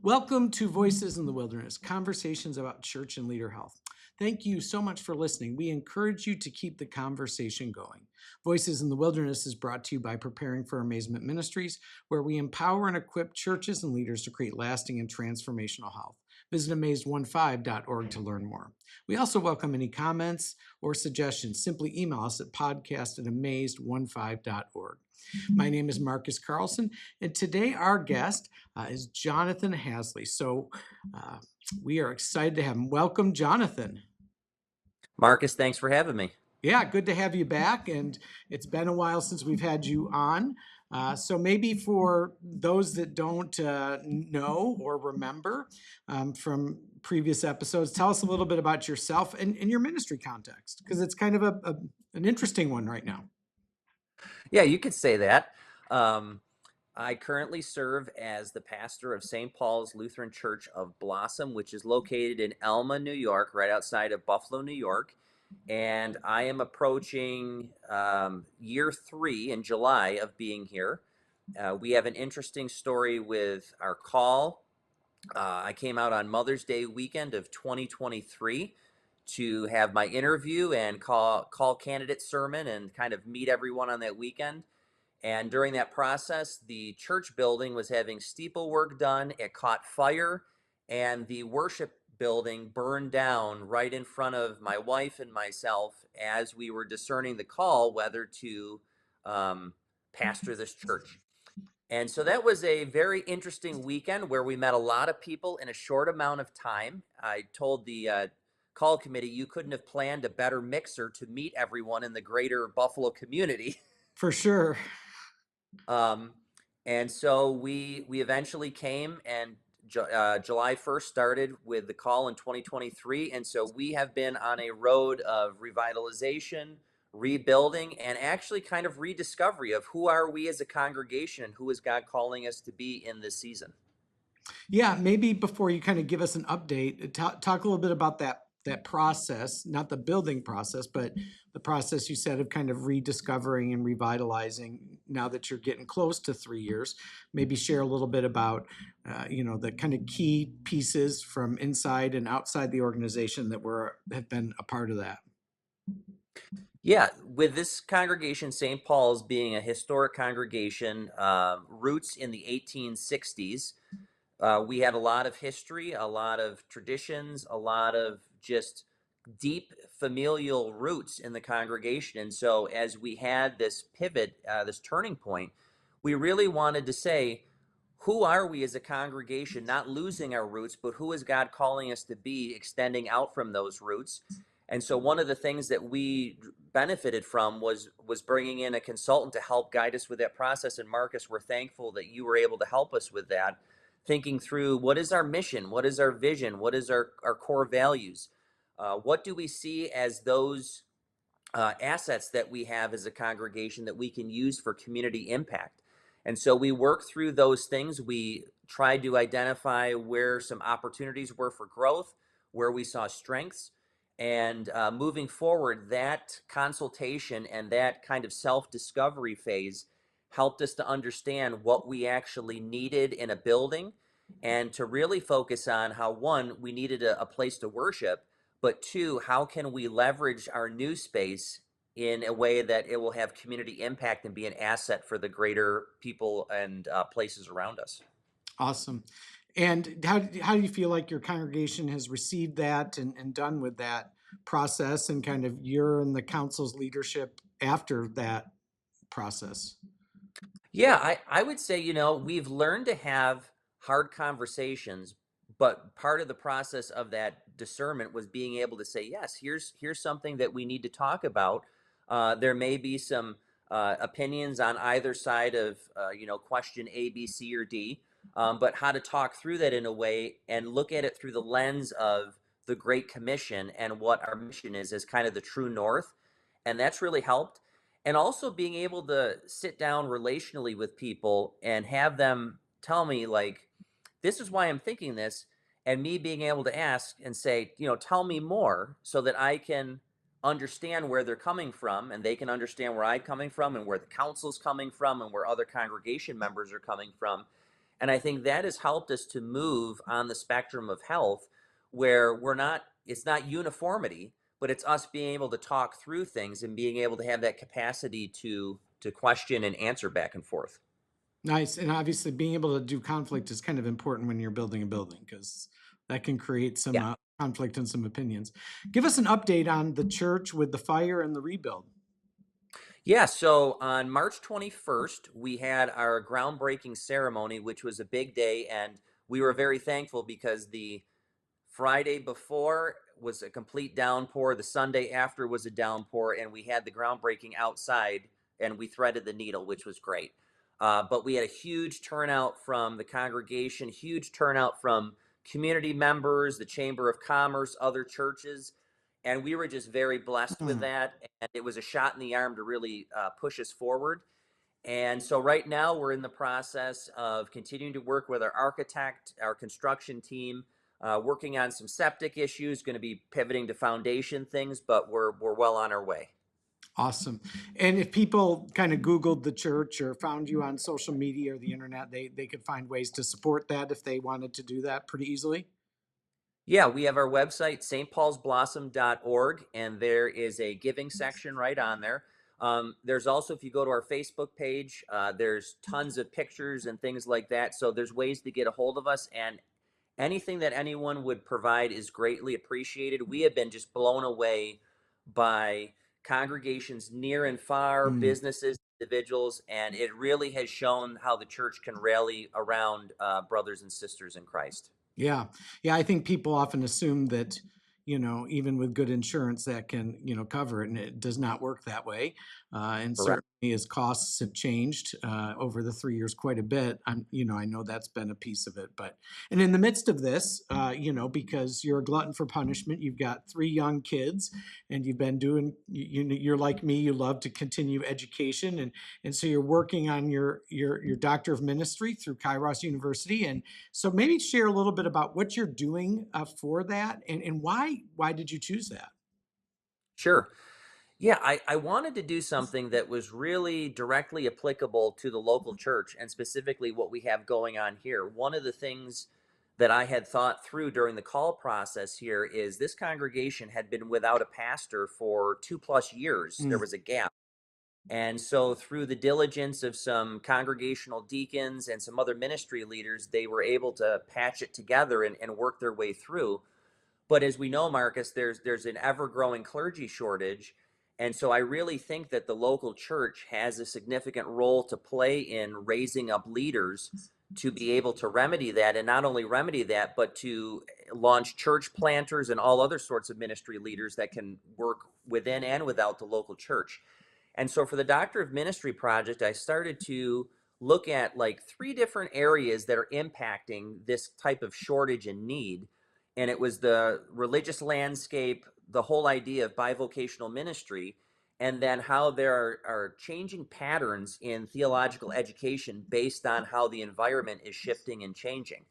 Welcome to Voices in the Wilderness, conversations about church and leader health. Thank you so much for listening. We encourage you to keep the conversation going. Voices in the Wilderness is brought to you by Preparing for Amazement Ministries, where we empower and equip churches and leaders to create lasting and transformational health. Visit amazed15.org to learn more. We also welcome any comments or suggestions. Simply email us at podcast@amazed15.org. My name is Marcus Carlson, and today our guest is Jonathan Haseley. So we are excited to have him. Welcome, Jonathan. Marcus, thanks for having me. Yeah, good to have you back. And it's been a while since we've had you on. So maybe for those that don't know or remember from previous episodes, tell us a little bit about yourself and your ministry context, because it's kind of an interesting one right now. Yeah, you could say that. I currently serve as the pastor of St. Paul's Lutheran Church of Blossom, which is located in Elma, New York, right outside of Buffalo, New York. And I am approaching year 3 in July of being here. We have an interesting story with our call. I came out on Mother's Day weekend of 2023 to have my interview and call candidate sermon and kind of meet everyone on that weekend. And during that process, the church building was having steeple work done. It caught fire, and the worship building burned down right in front of my wife and myself as we were discerning the call whether to pastor this church. And so that was a very interesting weekend where we met a lot of people in a short amount of time. I told the call committee you couldn't have planned a better mixer to meet everyone in the greater Buffalo community. For sure. And so we eventually came, and July 1st started with the call in 2023. And so we have been on a road of revitalization, rebuilding, and actually kind of rediscovery of who are we as a congregation and who is God calling us to be in this season. Yeah, maybe before you kind of give us an update, talk a little bit about that process, not the building process, but the process you said of kind of rediscovering and revitalizing now that you're getting close to 3 years. Maybe share a little bit about, the kind of key pieces from inside and outside the organization that have been a part of that. Yeah, with this congregation, St. Paul's being a historic congregation, roots in the 1860s. We had a lot of history, a lot of traditions, a lot of just deep familial roots in the congregation. And so as we had this pivot, this turning point, we really wanted to say, who are we as a congregation, not losing our roots, but who is God calling us to be, extending out from those roots? And so one of the things that we benefited from was bringing in a consultant to help guide us with that process. And Marcus, we're thankful that you were able to help us with that, thinking through what is our mission, what is our vision, what is our core values, what do we see as those assets that we have as a congregation that we can use for community impact. And so we work through those things. We tried to identify where some opportunities were for growth, where we saw strengths. And moving forward, that consultation and that kind of self-discovery phase helped us to understand what we actually needed in a building and to really focus on how, one, we needed a place to worship, but two, how can we leverage our new space in a way that it will have community impact and be an asset for the greater people and places around us. Awesome. And how do you feel like your congregation has received that and done with that process, and kind of you're in the council's leadership after that process? Yeah, I would say, we've learned to have hard conversations, but part of the process of that discernment was being able to say, yes, here's something that we need to talk about. There may be some opinions on either side of, question A, B, C, or D, but how to talk through that in a way and look at it through the lens of the Great Commission and what our mission is as kind of the true north. And that's really helped. And also being able to sit down relationally with people and have them tell me, like, this is why I'm thinking this, and me being able to ask and say, tell me more, so that I can understand where they're coming from and they can understand where I'm coming from and where the council's coming from and where other congregation members are coming from. And I think that has helped us to move on the spectrum of health where it's not uniformity, but it's us being able to talk through things and being able to have that capacity to question and answer back and forth. Nice. And obviously, being able to do conflict is kind of important when you're building a building because that can create some Yeah. conflict and some opinions. Give us an update on the church with the fire and the rebuild. Yeah, so on March 21st, we had our groundbreaking ceremony, which was a big day, and we were very thankful because the Friday before was a complete downpour. The Sunday after was a downpour, and we had the groundbreaking outside, and we threaded the needle, which was great. But we had a huge turnout from the congregation, huge turnout from community members, the Chamber of Commerce, other churches, and we were just very blessed with Mm, that. And it was a shot in the arm to really push us forward. And so right now we're in the process of continuing to work with our architect, our construction team, working on some septic issues, going to be pivoting to foundation things, but we're well on our way. awesome. And if people kind of Googled the church or found you on social media or the internet, they could find ways to support that if they wanted to do that pretty easily. Yeah, we have our website, stpaulsblossom.org, and there is a giving section right on there. There's also, if you go to our Facebook page, there's tons of pictures and things like that. So there's ways to get a hold of us, and anything that anyone would provide is greatly appreciated. We have been just blown away by congregations near and far, Mm. businesses, individuals, and it really has shown how the church can rally around brothers and sisters in Christ. Yeah. Yeah. I think people often assume that, even with good insurance that can, cover it. And it does not work that way. And Correct. certainly as costs have changed over the 3 years quite a bit, I know that's been a piece of it. And in the midst of this, because you're a glutton for punishment, you've got 3 young kids and you've been doing, you're like me, you love to continue education. And so you're working on your doctor of ministry through Kairos University. And so maybe share a little bit about what you're doing for that and why did you choose that? Sure. Yeah, I wanted to do something that was really directly applicable to the local church and specifically what we have going on here. One of the things that I had thought through during the call process here is this congregation had been without a pastor for 2+ years. There Mm, was a gap. And so, through the diligence of some congregational deacons and some other ministry leaders, they were able to patch it together and work their way through. But as we know, Marcus, there's an ever-growing clergy shortage. And so I really think that the local church has a significant role to play in raising up leaders to be able to remedy that, and not only remedy that, but to launch church planters and all other sorts of ministry leaders that can work within and without the local church. And so for the Doctor of Ministry project, I started to look at like 3 different areas that are impacting this type of shortage and need. And it was the religious landscape, the whole idea of bivocational ministry, and then how there are changing patterns in theological education based on how the environment is shifting and changing.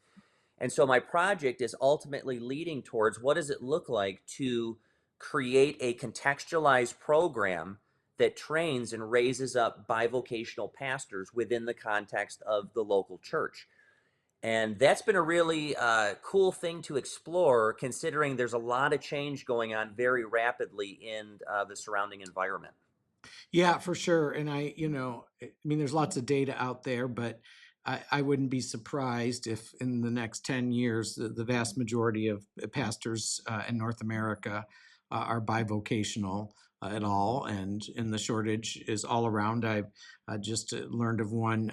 And so my project is ultimately leading towards what does it look like to create a contextualized program that trains and raises up bivocational pastors within the context of the local church. And that's been a really cool thing to explore, considering there's a lot of change going on very rapidly in the surrounding environment. yeah, for sure. And I mean, there's lots of data out there, but I wouldn't be surprised if in the next 10 years, the vast majority of pastors in North America are bivocational at all. And the shortage is all around. I've just learned of one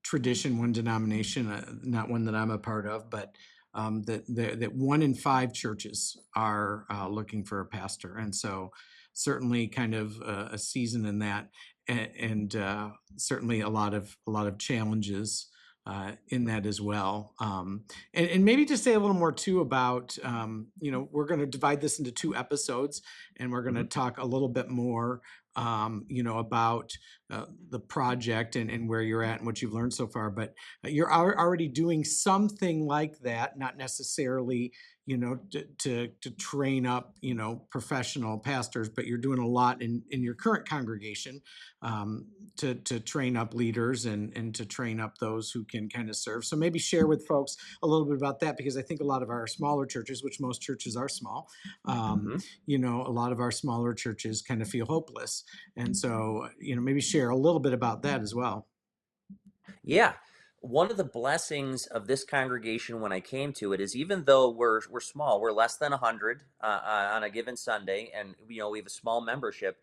tradition, one denomination, not one that I'm a part of, but that 1 in 5 churches are looking for a pastor. And so certainly kind of a season in that, and certainly a lot of challenges in that as well. And maybe to say a little more too about, we're going to divide this into 2 episodes, and we're going to Mhm. talk a little bit more, about the project and where you're at and what you've learned so far. But you're already doing something like that, not necessarily, to train up, professional pastors, but you're doing a lot in your current congregation to train up leaders and to train up those who can kind of serve. So maybe share with folks a little bit about that, because I think a lot of our smaller churches, which most churches are small, Mhm. a lot of our smaller churches kind of feel hopeless. And so, maybe share a little bit about that as well. Yeah. One of the blessings of this congregation when I came to it is, even though we're small, we're less than 100 on a given Sunday, and we have a small membership,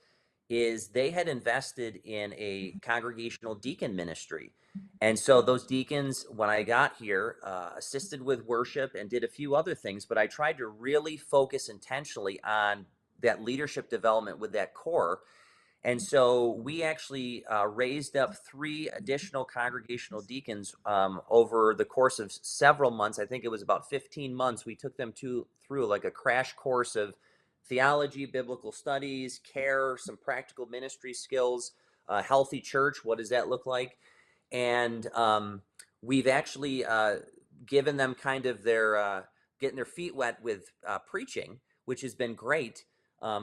is they had invested in a congregational deacon ministry. And so those deacons, when I got here, assisted with worship and did a few other things, but I tried to really focus intentionally on that leadership development with that core. And so we actually raised up three additional congregational deacons over the course of several months. I think it was about 15 months. We took them through like a crash course of theology, biblical studies, care, some practical ministry skills, healthy church. What does that look like? And we've actually given them kind of their getting their feet wet with preaching, which has been great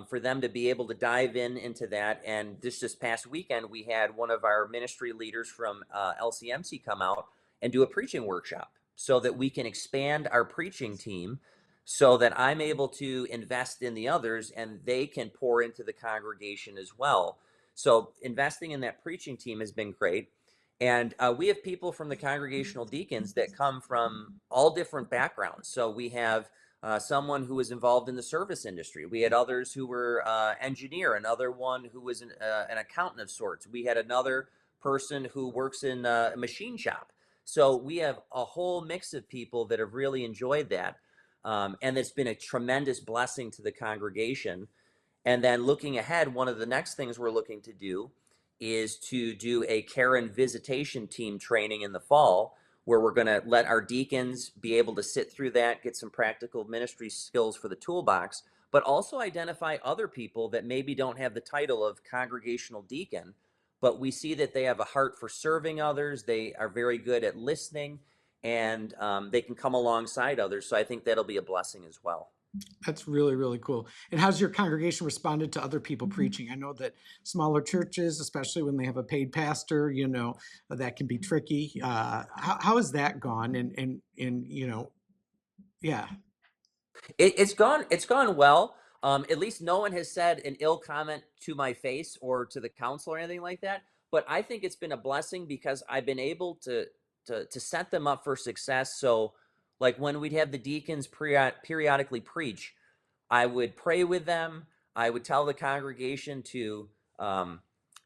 for them to be able to dive into that. And this past weekend, we had one of our ministry leaders from LCMC come out and do a preaching workshop so that we can expand our preaching team, so that I'm able to invest in the others and they can pour into the congregation as well. So investing in that preaching team has been great. And we have people from the congregational deacons that come from all different backgrounds. So we have someone who was involved in the service industry. We had others who were engineer, another one who was an accountant of sorts. We had another person who works in a machine shop. So we have a whole mix of people that have really enjoyed that. And it's been a tremendous blessing to the congregation. And then looking ahead, one of the next things we're looking to do is to do a care and visitation team training in the fall, where we're going to let our deacons be able to sit through that, get some practical ministry skills for the toolbox, but also identify other people that maybe don't have the title of congregational deacon, but we see that they have a heart for serving others. They are very good at listening, and they can come alongside others. So I think that'll be a blessing as well. That's really, really cool. And how's your congregation responded to other people preaching? I know that smaller churches, especially when they have a paid pastor, that can be tricky. How has that gone? And yeah. It's gone well. At least no one has said an ill comment to my face or to the council or anything like that. But I think it's been a blessing because I've been able to set them up for success. So, like when we'd have the deacons periodically preach, I would pray with them. I would tell the congregation to um,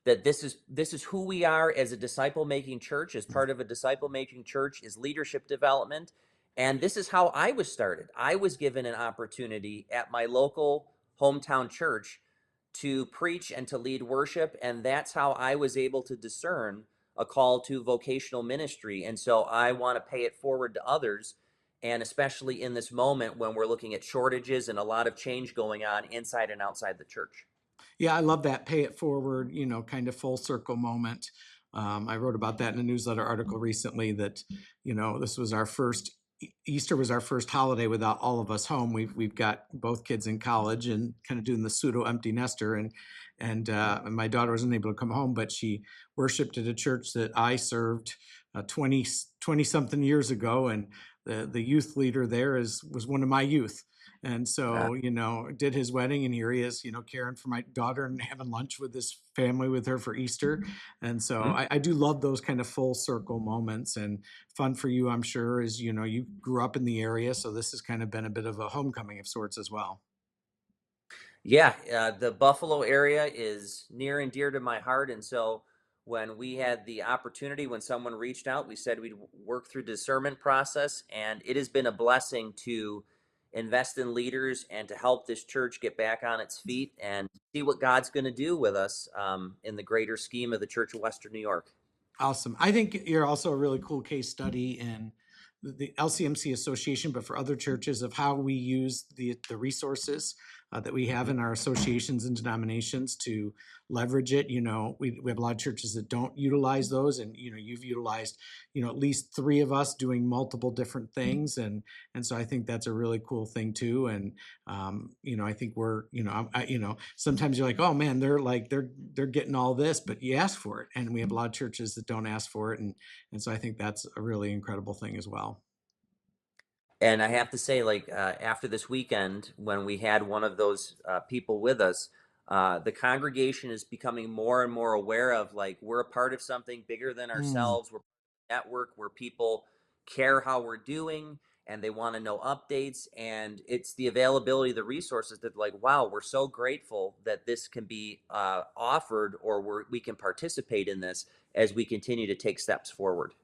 that this is who we are as a disciple making church. As part of a disciple making church is leadership development, and this is how I was started. I was given an opportunity at my local hometown church to preach and to lead worship, and that's how I was able to discern a call to vocational ministry. And so I want to pay it forward to others, and especially in this moment when we're looking at shortages and a lot of change going on inside and outside the church. Yeah, I love that pay it forward, kind of full circle moment. I wrote about that in a newsletter article recently that, this was our first Easter was our first holiday without all of us home. We've got both kids in college and kind of doing the pseudo empty nester, and my daughter wasn't able to come home, but she worshiped at a church that I served 20 something years ago, and the youth leader there was one of my youth. And Uh, so, did his wedding, and here he is, caring for my daughter and having lunch with his family with her for Easter. And so mhm. I do love those kind of full circle moments. And fun for you, I'm sure, is, you grew up in the area. So this has kind of been a bit of a homecoming of sorts as well. Yeah, the Buffalo area is near and dear to my heart. And so when we had the opportunity, when someone reached out, we said we'd work through discernment process. And it has been a blessing to invest in leaders and to help this church get back on its feet and see what God's going to do with us in the greater scheme of the Church of Western New York. Awesome. I think you're also a really cool case study in the LCMC Association, but for other churches, of how we use the resources that we have in our associations and denominations to leverage it. We have a lot of churches that don't utilize those, and you've utilized at least three of us doing multiple different things, and so I think that's a really cool thing too. And I think we're sometimes you're like, oh man, they're getting all this, but you ask for it, and we have a lot of churches that don't ask for it, and so I think that's a really incredible thing as well. And I have to say, like, after this weekend, when we had one of those people with us, the congregation is becoming more and more aware of, like, we're a part of something bigger than Mm, ourselves. We're a network where people care how we're doing and they want to know updates. And it's the availability of the resources that, like, wow, we're so grateful that this can be offered, or we can participate in this as we continue to take steps forward.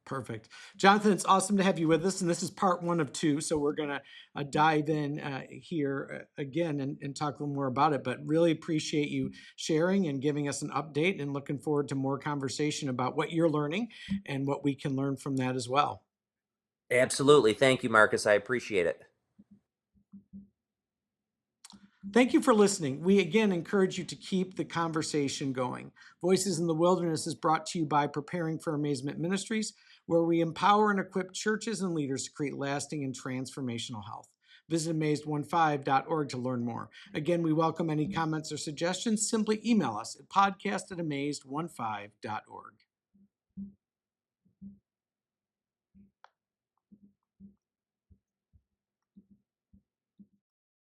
Perfect. Jonathan, it's awesome to have you with us. And this is part 1 of 2. So we're going to dive in here again and talk a little more about it. But really appreciate you sharing and giving us an update, and looking forward to more conversation about what you're learning and what we can learn from that as well. Absolutely. Thank you, Marcus. I appreciate it. Thank you for listening. We again encourage you to keep the conversation going. Voices in the Wilderness is brought to you by Preparing for Amazement Ministries, where we empower and equip churches and leaders to create lasting and transformational health. Visit amazed15.org to learn more. Again, we welcome any comments or suggestions. Simply email us at podcast@amazed15.org.